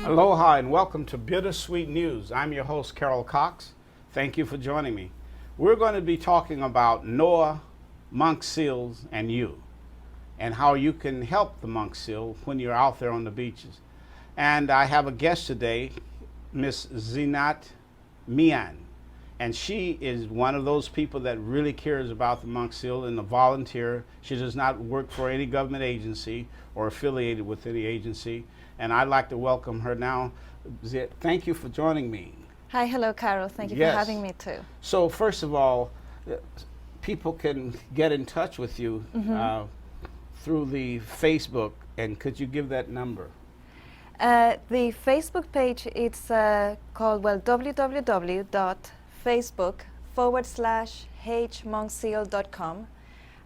Aloha and welcome to Bittersweet News. I'm your host, Carol Cox. Thank you for joining me. We're going to be talking about NOAA, monk seals, and you, and how you can help the monk seal when you're out there on the beaches. And I have a guest today, Miss Zinat Mian. And she is one of those people that really cares about the monk seal and a volunteer. She does not work for any government agency or affiliated with any agency. And I'd like to welcome her now. Thank you for joining me. Hi, hello, Carol. Thank you Yes. for having me too. So first of all, people can get in touch with you through the Facebook. And could you give that number? The Facebook page, it's called, www.facebook.com/hmonkseal.com.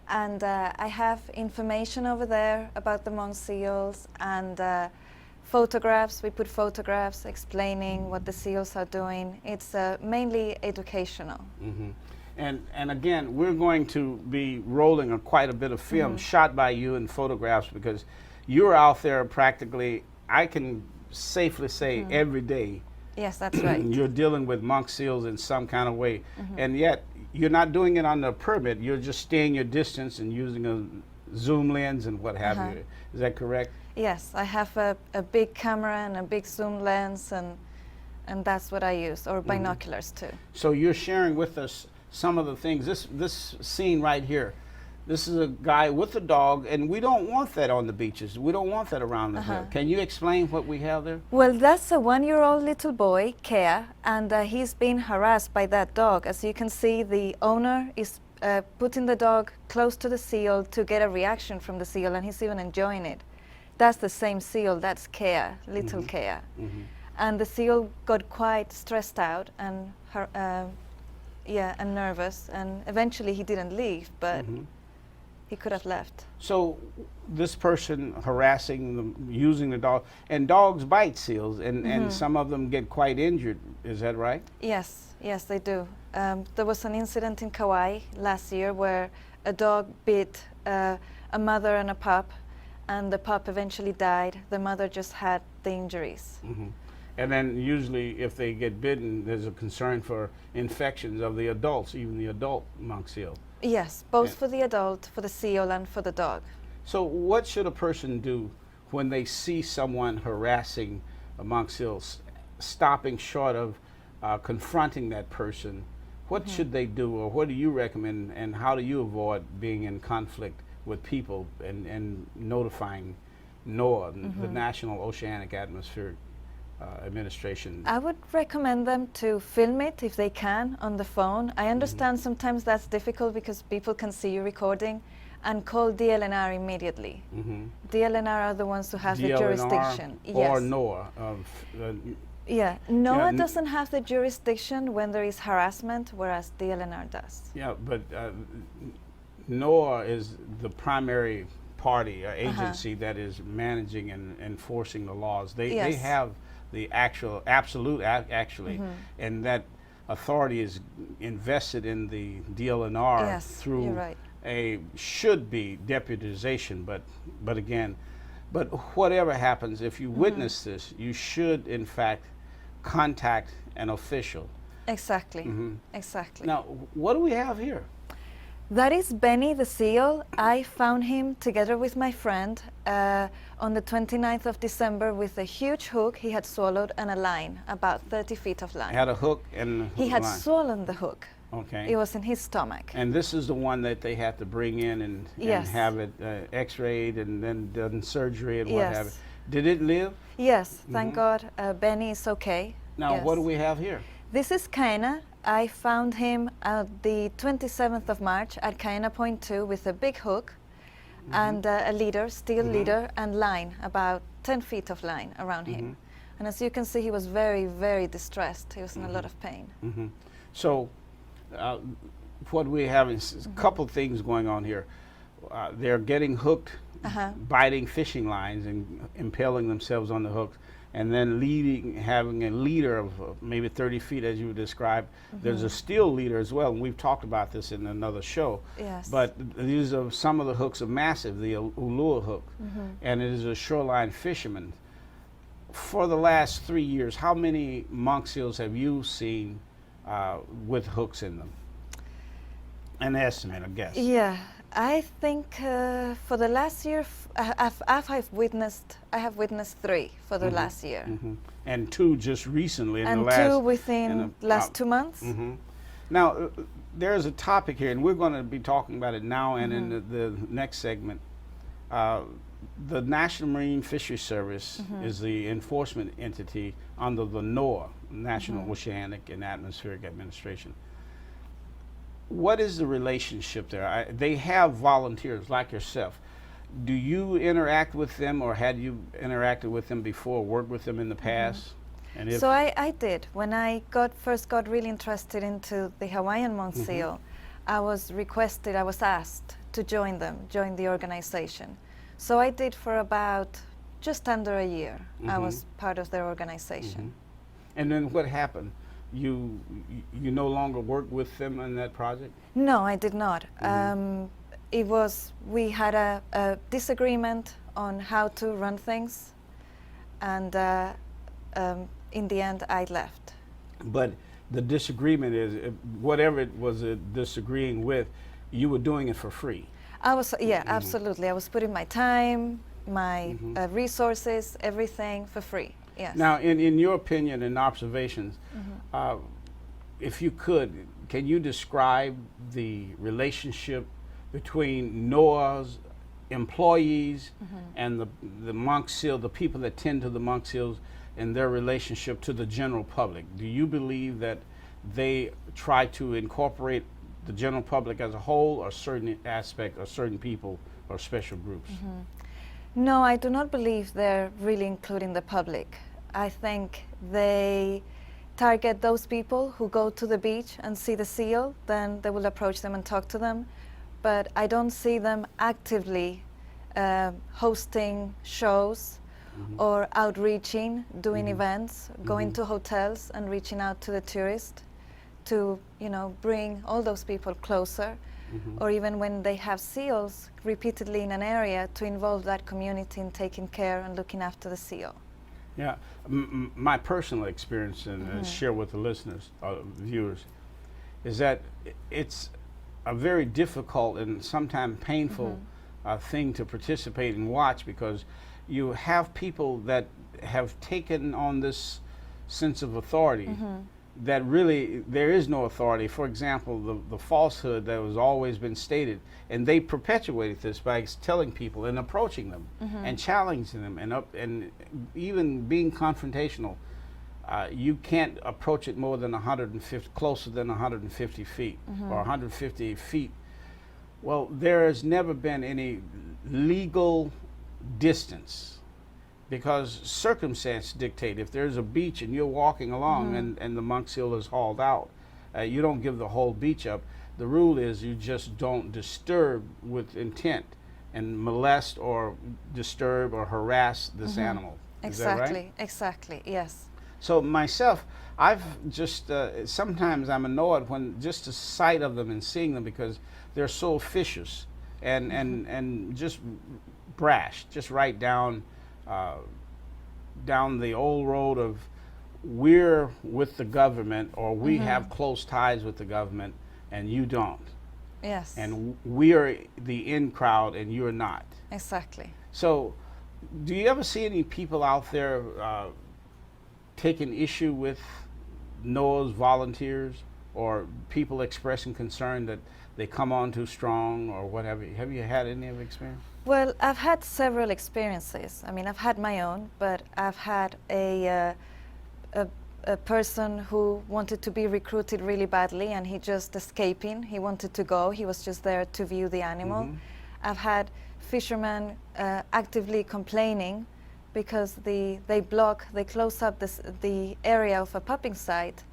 And I have information over there about the monk seals and photographs. We put photographs explaining what the seals are doing. It's mainly educational. And again, we're going to be rolling quite a bit of film shot by you and photographs, because you're out there practically, I can safely say, every day. Yes, that's right. You're dealing with monk seals in some kind of way. And yet, you're not doing it under a permit. You're just staying your distance and using a zoom lens and what have you. Is that correct? Yes, I have a big camera and a big zoom lens, and that's what I use, or binoculars too. So you're sharing with us some of the things. This scene right here, this is a guy with a dog, and we don't want that on the beaches. We don't want that around the hill. Can you explain what we have there? Well, that's a 1-year-old little boy, Kea, and he's been harassed by that dog. As you can see, the owner is putting the dog close to the seal to get a reaction from the seal, and he's even enjoying it. That's the same seal. That's Kea, little Kea. And the seal got quite stressed out and and nervous, and eventually he didn't leave, but he could have left. So this person harassing them, using the dog, and dogs bite seals, and some of them get quite injured. Is that right? Yes, yes, they do. There was an incident in Kauai last year where a dog bit a mother and a pup, and the pup eventually died. The mother just had the injuries. And then usually if they get bitten, there's a concern for infections of the adults, even the adult monk seal. Yes, both for the adult, for the seal, and for the dog. So what should a person do when they see someone harassing a monk seal, stopping short of confronting that person? What should they do, or what do you recommend, and how do you avoid being in conflict with people and notifying NOAA, the National Oceanic Atmospheric Administration? I would recommend them to film it if they can on the phone. I understand sometimes that's difficult because people can see you recording, and call DLNR immediately. DLNR are the ones who have the jurisdiction. Or Yes. NOAA. Yeah, NOAA doesn't have the jurisdiction when there is harassment, whereas DLNR does. Yeah, but NOAA is the primary party, agency that is managing and enforcing the laws. They have the absolute, and that authority is invested in the DLNR through a should-be deputization. But again, whatever happens, if you witness this, you should in fact contact an official. Exactly, exactly. Now, what do we have here? That is Benny the seal. I found him together with my friend on the 29th of December with a huge hook he had swallowed and a line, about 30 feet of line. Had a hook and He had line. swollen the hook. Okay. It was in his stomach. And this is the one that they have to bring in and have it x-rayed and then done surgery and what have you. Did it live? Yes, thank God. Benny is okay. Now, what do we have here? This is Kaina. I found him the 27th of March at Kaina Point 2 with a big hook and a leader, steel leader, and line, about 10 feet of line around him. And as you can see, he was very, very distressed. He was in a lot of pain. So what we have is a couple things going on here. They're getting hooked, biting fishing lines and impaling themselves on the hooks. and then having a leader of maybe 30 feet as you described. There's a steel leader as well, and we've talked about this in another show. Yes. But these are some of the hooks are massive, the ulua hook, and it is a shoreline fisherman. for the last 3 years, how many monk seals have you seen with hooks in them? An estimate, I guess. Yeah, I think for the last year, I have witnessed 3 for the last year. And 2 just recently in And the last 2 within last 2 months. Now, there's a topic here, and we're going to be talking about it now and in the next segment. The National Marine Fisheries Service is the enforcement entity under the NOAA, National Oceanic and Atmospheric Administration. What is the relationship there? They have volunteers like yourself. Do you interact with them, or had you interacted with them before, worked with them in the past? And if So I did. When I first got really interested into the Hawaiian Monk Seal, I was asked to join the organization. So I did for about just under a year. I was part of their organization. And then what happened? You no longer work with them in that project? No, I did not. We had a disagreement on how to run things, and in the end I left. But the disagreement is, whatever it was disagreeing with, you were doing it for free. I was, yeah, absolutely. I was putting my time, my resources, everything for free. Yes. Now, in your opinion and observations, if you could, can you describe the relationship between NOAA's employees and the monk seal, the people that tend to the monk seals, and their relationship to the general public? Do you believe that they try to incorporate the general public as a whole, or certain aspect, or certain people, or special groups? No, I do not believe they're really including the public. I think they target those people who go to the beach and see the seal, then they will approach them and talk to them. But I don't see them actively hosting shows or outreaching, doing events, going to hotels and reaching out to the tourists to, bring all those people closer. Or even when they have seals repeatedly in an area, to involve that community in taking care and looking after the seal. Yeah, my personal experience, and share with the listeners, viewers, is that it's a very difficult and sometimes painful thing to participate and watch, because you have people that have taken on this sense of authority that really there is no authority. For example, the falsehood that has always been stated, and they perpetuated this by telling people and approaching them and challenging them and even being confrontational. You can't approach it more than 150, closer than 150 feet or 150 feet. Well, there has never been any legal distance, because circumstance dictate. If there's a beach and you're walking along and the monk seal is hauled out, you don't give the whole beach up. The rule is you just don't disturb with intent and molest or disturb or harass this animal. Is that right? Exactly, yes. So myself, I've just, sometimes I'm annoyed when just the sight of them and seeing them, because they're so officious and just brash, just right down the old road of we're with the government, or we have close ties with the government and you don't. Yes. And we are the in crowd and you're not. Exactly. So do you ever see any people out there taking issue with NOAA's volunteers, or people expressing concern that they come on too strong or whatever? Have you had any of the experience? Well, I've had several experiences. I mean, I've had my own, but I've had a person who wanted to be recruited really badly, and he just escaping. He wanted to go. He was just there to view the animal. I've had fishermen actively complaining because they close up the area of a pupping site,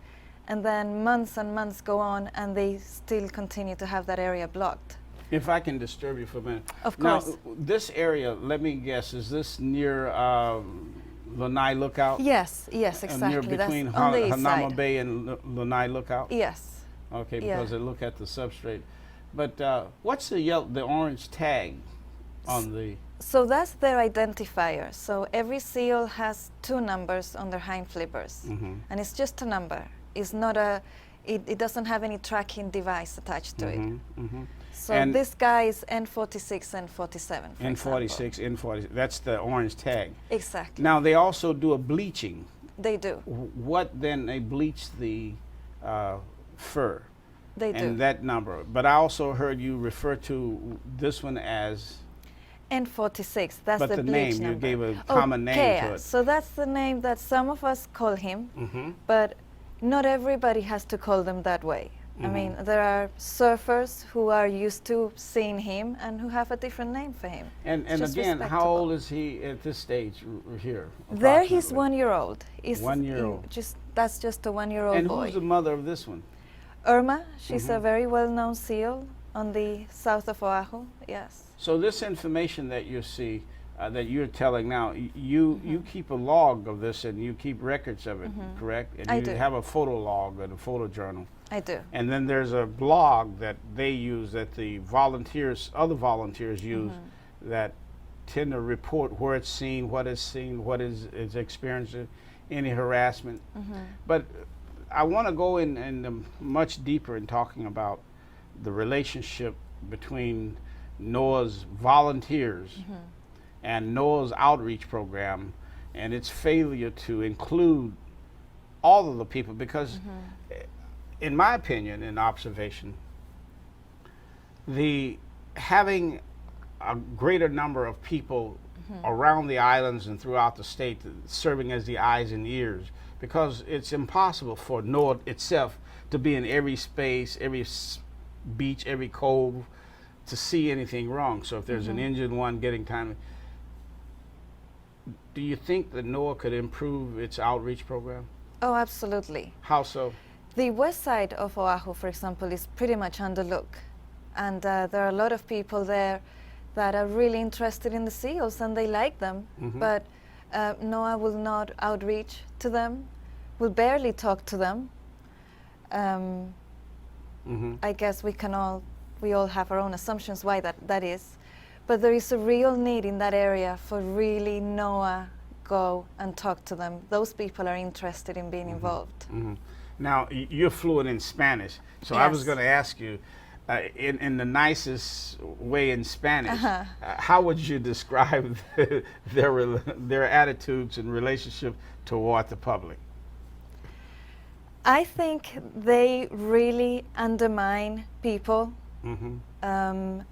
and then months and months go on and they still continue to have that area blocked. If I can disturb you for a minute. Of course. Now, this area, let me guess, is this near Lanai Lookout? Yes, exactly. Near between That's on the east Hanama side. Bay and Lanai Lookout? Yes. Okay, Yeah. because they look at the substrate. But what's the orange tag on the So that's their identifier. So every seal has 2 numbers on their hind flippers, and it's just a number. It's not a. It doesn't have any tracking device attached to it. So And this guy is N46, N47, for N46, N40. That's the orange tag. Exactly. Now they also do a bleaching. They do. What then? They bleach the fur. They do. And that number. But I also heard you refer to this one as. N46. That's But the the bleach name, you number. gave a common name Kea. to it. So that's the name that some of us call him, but not everybody has to call them that way. I mean, there are surfers who are used to seeing him and who have a different name for him. And Just again, how respectable. old is he at this stage here? There he's approximately? 1 year old. He's 1 year old. That's just a 1 year old And boy. who's the mother of this one? Irma, she's a very well known seal on the south of Oahu. Yes. So this information that you see, that you're telling now, you keep a log of this and you keep records of it, correct? And I you do. have a photo log and a photo journal. I do. And then there's a blog that they use, that the volunteers, other volunteers use, that tend to report where it's seen, what is experienced, any harassment. But I want to go in much deeper in talking about the relationship between NOAA's volunteers and NOAA's outreach program and its failure to include all of the people, because in my opinion and observation, having a greater number of people around the islands and throughout the state serving as the eyes and ears, because it's impossible for NOAA itself to be in every space, every beach, every cove to see anything wrong. So if there's an injured one getting time, do you think that NOAA could improve its outreach program? Oh, absolutely. How so? The west side of Oahu, for example, is pretty much underlooked. And there are a lot of people there that are really interested in the seals and they like them. But NOAA will not outreach to them, will barely talk to them. I guess we all have our own assumptions why that is. But there is a real need in that area for really NOAA go and talk to them. Those people are interested in being involved. Now, you're fluent in Spanish, so I was Yes. going to ask you, in the nicest way in Spanish, how would you describe their attitudes and relationship toward the public? I think they really undermine people, and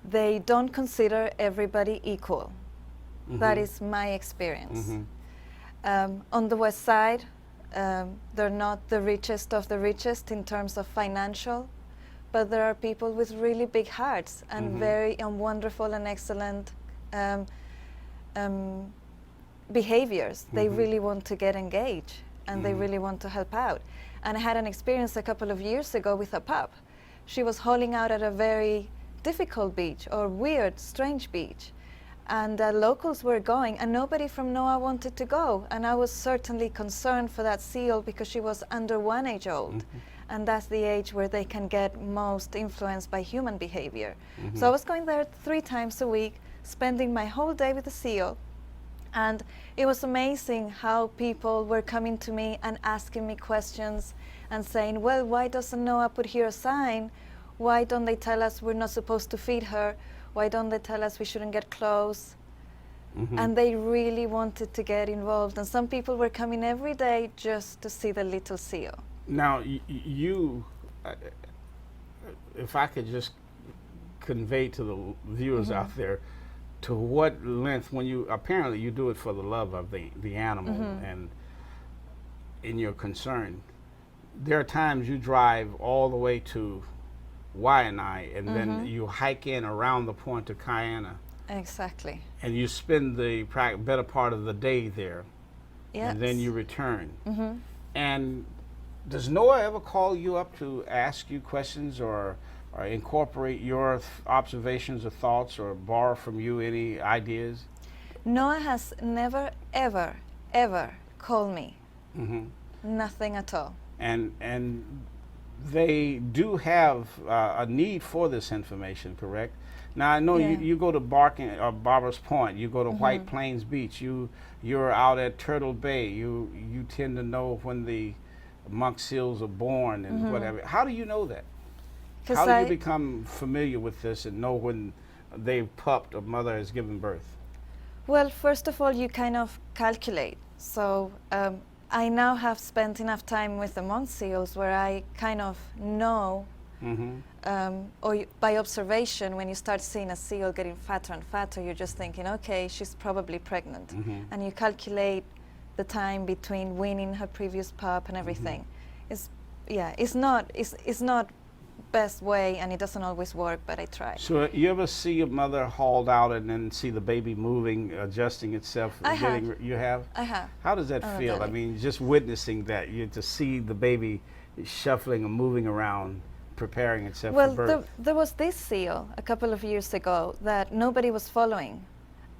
they don't consider everybody equal. That is my experience. On the west side, they're not the richest of the richest in terms of financial, but there are people with really big hearts and very wonderful and excellent behaviors. They really want to get engaged and they really want to help out. And I had an experience a couple of years ago with a pup. She was hauling out at a very difficult beach or weird, strange beach. And locals were going and nobody from NOAA wanted to go. And I was certainly concerned for that seal because she was under 1 age old. And that's the age where they can get most influenced by human behavior. So I was going there 3 times a week, spending my whole day with the seal. And it was amazing how people were coming to me and asking me questions and saying, well, why doesn't NOAA put here a sign? Why don't they tell us we're not supposed to feed her? Why don't they tell us we shouldn't get close? And they really wanted to get involved. And some people were coming every day just to see the little seal. Now, you, if I could just convey to the viewers out there, to what length, when you, apparently you do it for the love of the animal and in your concern, there are times you drive all the way to Waianae and then you hike in around the point of Kaiana. Exactly. And you spend the better part of the day there. Yes. And then you return. And does NOAA ever call you up to ask you questions or incorporate your observations or thoughts or borrow from you any ideas? NOAA has never, ever, ever called me. Nothing at all. And they do have a need for this information, correct? Now I know Yeah. you go to Barking or Barbers Point, you go to White Plains Beach, you're out at Turtle Bay. You tend to know when the monk seals are born and whatever. How do you know that? 'Cause How do you become familiar with this and know when they've pupped or mother has given birth? Well, first of all, you kind of calculate. So I now have spent enough time with the monk seals where I kind of know, by observation, when you start seeing a seal getting fatter and fatter, you're just thinking, okay, she's probably pregnant. And you calculate the time between weaning her previous pup and everything. It's not best way, and it doesn't always work, but I try. So you ever see a mother hauled out and then see the baby moving, adjusting itself? You have? I have. How does that feel? I mean, just witnessing that, to see the baby shuffling and moving around, preparing itself for birth. Well, there was this seal a couple of years ago that nobody was following,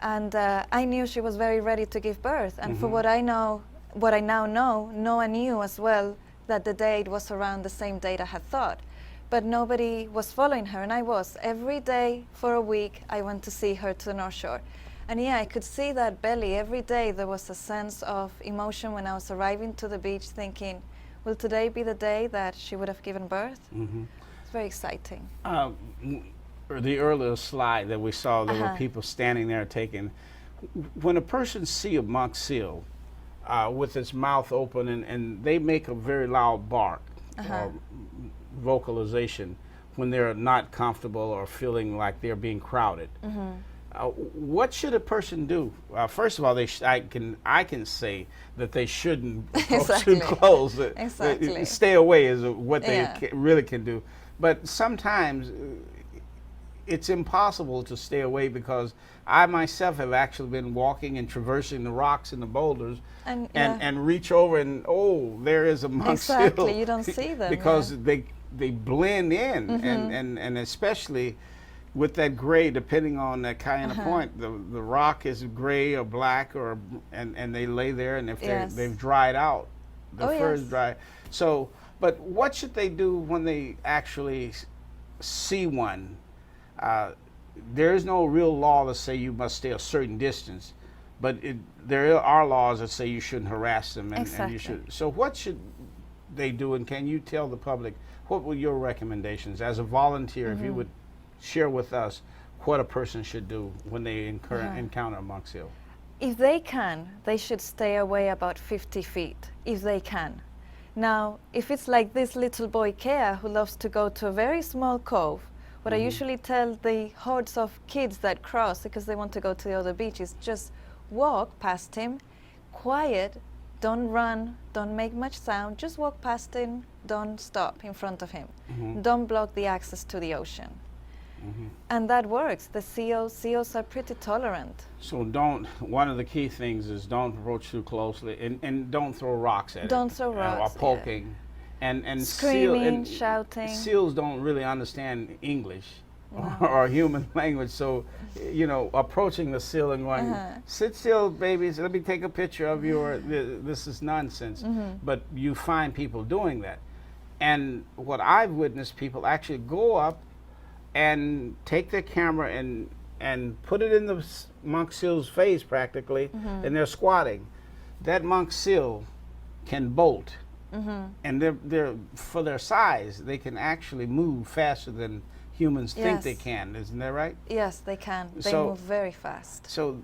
and I knew she was very ready to give birth. And for what I now know, Noah knew as well that the date was around the same date I had thought. But nobody was following her, and I was. Every day for a week, I went to see her to the North Shore. And yeah, I could see that belly. Every day there was a sense of emotion when I was arriving to the beach thinking, will today be the day that she would have given birth? It's very exciting. The earlier slide that we saw, there were people standing there taking. When a person see a monk seal with its mouth open and they make a very loud bark, vocalization, when they're not comfortable or feeling like they're being crowded. What should a person do? First of all, I can say that they shouldn't go too close. Stay away is what they really can do. But sometimes it's impossible to stay away, because I myself have actually been walking and traversing the rocks and the boulders and reach over and, oh, there is a monk seal. Exactly, you don't see them. Because they blend in, and especially with that gray, depending on that kind of point, the rock is gray or black, and they lay there, and if they've dried out, the fur is dry. So, but what should they do when they actually see one? There is no real law that say you must stay a certain distance, but there are laws that say you shouldn't harass them, and you should. So what should they do, and can you tell the public what were your recommendations as a volunteer, if you would share with us what a person should do when they encounter a monk seal? If they can, they should stay away about 50 feet, if they can. Now, if it's like this little boy Kea, who loves to go to a very small cove, what I usually tell the hordes of kids that cross because they want to go to the other beach is just walk past him, quiet, don't run, don't make much sound, just walk past him, don't stop in front of him. Don't block the access to the ocean. And that works. The seals are pretty tolerant. So one of the key things is don't approach too closely, and don't throw rocks at it. Don't throw rocks. Or poking. And screaming, shouting. Seals don't really understand English or human language, so approaching the seal and going, sit still, babies, let me take a picture of you, this is nonsense. But you find people doing that. And what I've witnessed, people actually go up and take their camera and put it in the monk seal's face practically, and they're squatting. That monk seal can bolt. And they're for their size, they can actually move faster than humans think they can. Isn't that right? Yes, they can. They move very fast. So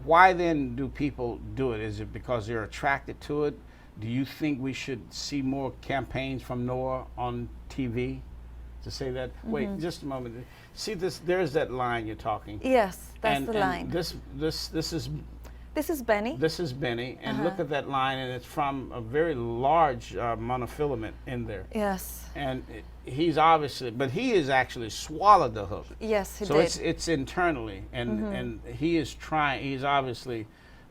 why then do people do it? Is it because they're attracted to it? Do you think we should see more campaigns from NOAA on TV to say that? Wait, just a moment. See this? There's that line you're talking. Yes, that's the line. This is Benny. This is Benny, and look at that line, and it's from a very large monofilament in there. Yes. And he's obviously, but he has actually swallowed the hook. Yes, he did. So it's internally, and he is trying. He's obviously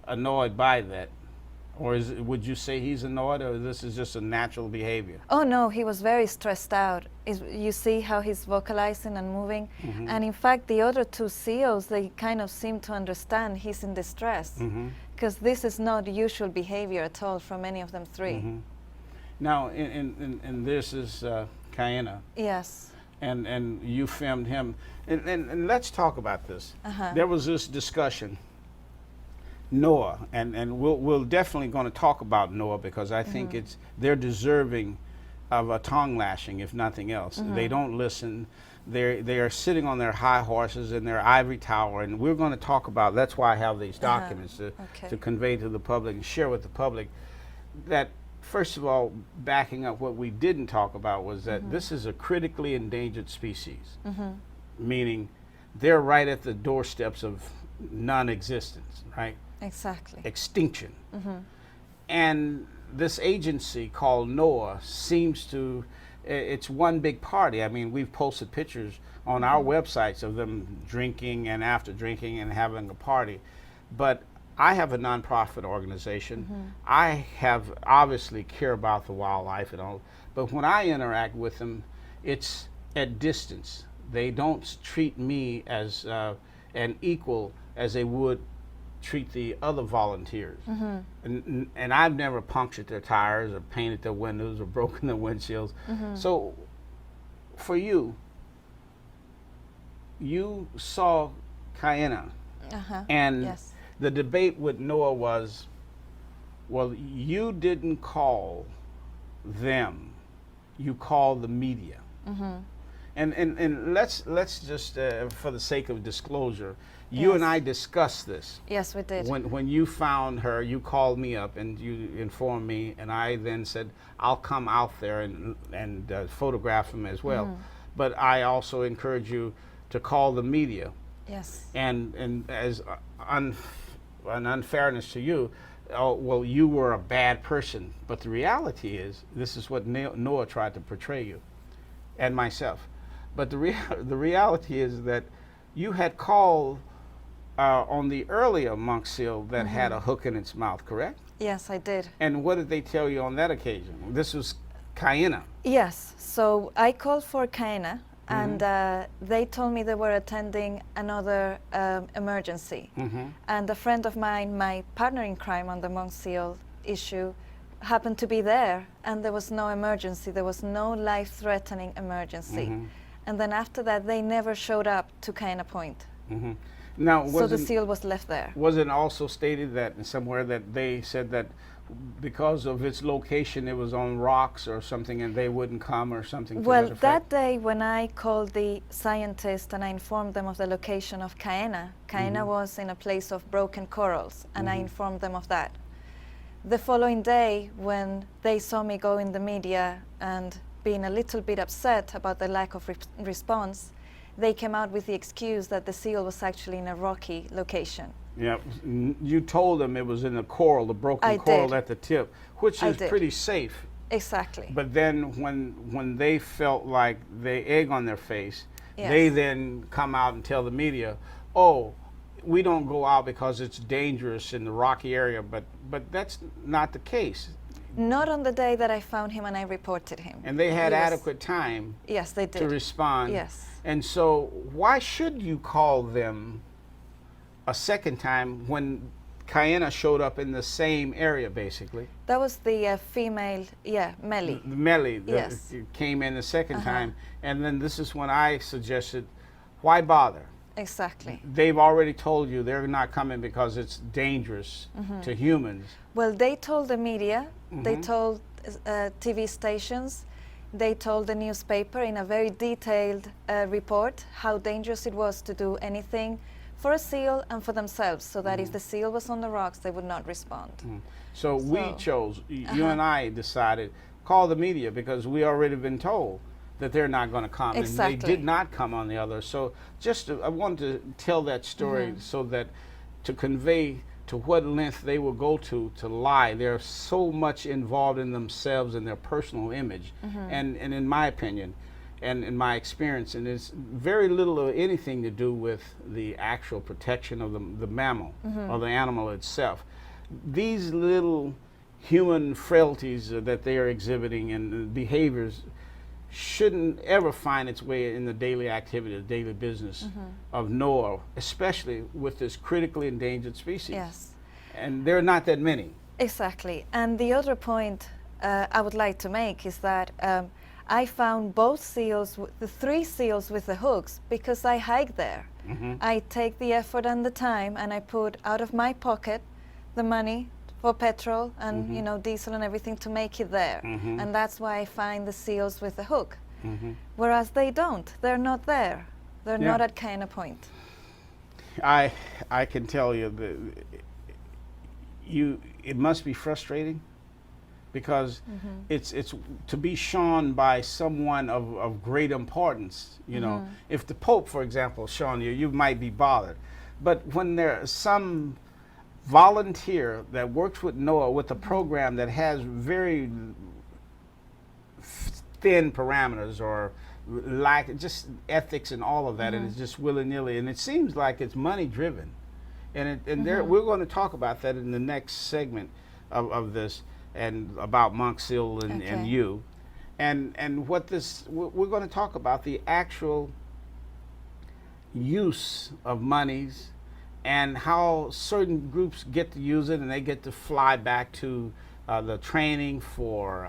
annoyed by that. Or would you say he's annoyed, or this is just a natural behavior? Oh no, he was very stressed out. You see how he's vocalizing and moving, and in fact the other two seals, they kind of seem to understand he's in distress, because this is not usual behavior at all from any of them three. Now, and this is Kaina. Yes. and you filmed him. And let's talk about this. Uh-huh. There was this discussion, NOAA, and we're definitely going to talk about NOAA because I think they're deserving of a tongue lashing, if nothing else. They don't listen. They are sitting on their high horses in their ivory tower, and we're going to talk about. That's why I have these documents to convey to the public and share with the public. That first of all, backing up what we didn't talk about was that this is a critically endangered species, meaning they're right at the doorsteps of non-existence, right? Exactly. Extinction. And this agency called NOAA seems to, it's one big party. I mean, we've posted pictures on our websites of them drinking and after drinking and having a party. But I have a nonprofit organization. I have obviously care about the wildlife and all, but when I interact with them, it's at distance. They don't treat me as an equal as they would treat the other volunteers. And I've never punctured their tires or painted their windows or broken their windshields. So for you, you saw Kaena, and Yes. the debate with NOAA was, well, you didn't call them, you called the media. And let's just, for the sake of disclosure, you and I discussed this. Yes, we did. When you found her, you called me up and you informed me, and I then said, I'll come out there and photograph him as well. But I also encourage you to call the media. Yes. And as an unfairness to you, oh, well, you were a bad person. But the reality is, this is what NOAA tried to portray you and myself. But the reality is that you had called on the earlier monk seal that had a hook in its mouth, correct? Yes, I did. And what did they tell you on that occasion? This was Kaena. Yes, so I called for Kaena, and they told me they were attending another emergency. And a friend of mine, my partner in crime on the monk seal issue, happened to be there, and there was no emergency. There was no life-threatening emergency. And then after that, they never showed up to Kaena Point. Now, So the seal was left there. Was it also stated that somewhere that they said that because of its location, it was on rocks or something, and they wouldn't come or something? Well, that day when I called the scientist and I informed them of the location of Kaena, Kaena was in a place of broken corals, and I informed them of that. The following day, when they saw me go in the media and being a little bit upset about the lack of response, they came out with the excuse that the seal was actually in a rocky location. Yeah, you told them it was in the coral, the broken coral at the tip, which is pretty safe. Exactly. But then when they felt like the egg on their face, they then come out and tell the media, oh, we don't go out because it's dangerous in the rocky area, but that's not the case. Not on the day that I found him and I reported him. And they had adequate time yes, they did. to respond. Yes. And so why should you call them a second time when Kaena showed up in the same area, basically? That was the female, Melly. Melly came in the second time. And then this is when I suggested, why bother? Exactly. They've already told you they're not coming because it's dangerous to humans. Well, they told the media, they told TV stations, they told the newspaper in a very detailed report how dangerous it was to do anything for a seal and for themselves, so that if the seal was on the rocks, they would not respond. So we chose, you and I decided, call the media, because we already been told that they're not going to come. Exactly. And they did not come on the other. So just I wanted to tell that story so that to convey to what length they will go to lie. They're so much involved in themselves and their personal image. And in my opinion, and in my experience, and it's very little or anything to do with the actual protection of the mammal or the animal itself. These little human frailties that they are exhibiting and behaviors shouldn't ever find its way in the daily activity, the daily business of NOAA, especially with this critically endangered species. Yes. And there are not that many. Exactly. And the other point I would like to make is that I found both seals, the 3 seals with the hooks, because I hike there. I take the effort and the time, and I put out of my pocket the money for petrol and you know, diesel and everything to make it there. And that's why I find the seals with the hook. Whereas they don't. They're not there. They're not at Kaena Point. I can tell you that it must be frustrating, because it's to be shone by someone of great importance. You know, if the Pope, for example, shone you, you might be bothered. But when there's some volunteer that works with NOAA with a program that has very thin parameters or lack just ethics and all of that, and it's just willy-nilly, and it seems like it's money driven, and we're going to talk about that in the next segment of this, and about Monk Seal and you, and what this we're going to talk about the actual use of monies and how certain groups get to use it, and they get to fly back to the training for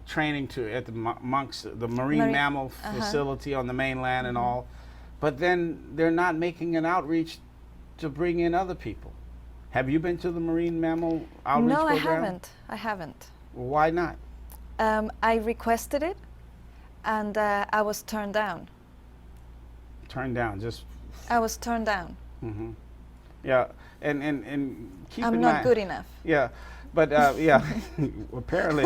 training at the the marine mammal facility on the mainland and all, but then they're not making an outreach to bring in other people. Have you been to the marine mammal outreach program? No, I haven't. Why not? I requested it, and I was turned down. Turned down, just. I was turned down. Yeah, and keep in mind. I'm not good enough. Yeah, but yeah, apparently.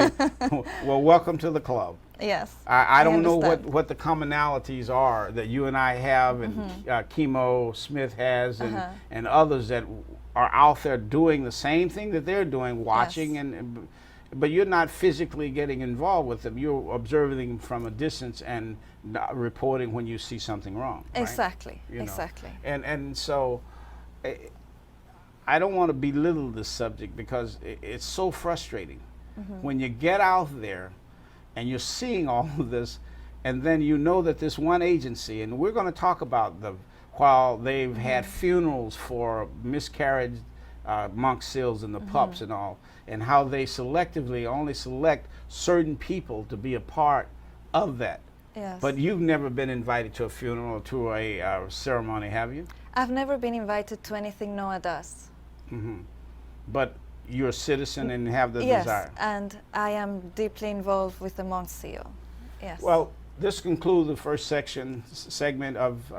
Well, welcome to the club. Yes. I don't know what the commonalities are that you and I have, and Chemo Smith has, and others that are out there doing the same thing that they're doing, watching, but you're not physically getting involved with them. You're observing them from a distance and reporting when you see something wrong. Right? Exactly. You know? Exactly. And so I don't want to belittle this subject, because it's so frustrating when you get out there and you're seeing all of this, and then you know that this one agency, and we're going to talk about while they've had funerals for miscarried monk seals and the pups and all, and how they selectively only select certain people to be a part of that. Yes. But you've never been invited to a funeral or to a ceremony, have you? I've never been invited to anything NOAA does. But you're a citizen and have the desire. Yes, and I am deeply involved with the monk seal. Yes. Well, this concludes the first segment of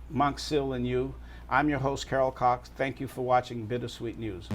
Monk Seal and You. I'm your host, Carol Cox. Thank you for watching Bittersweet News.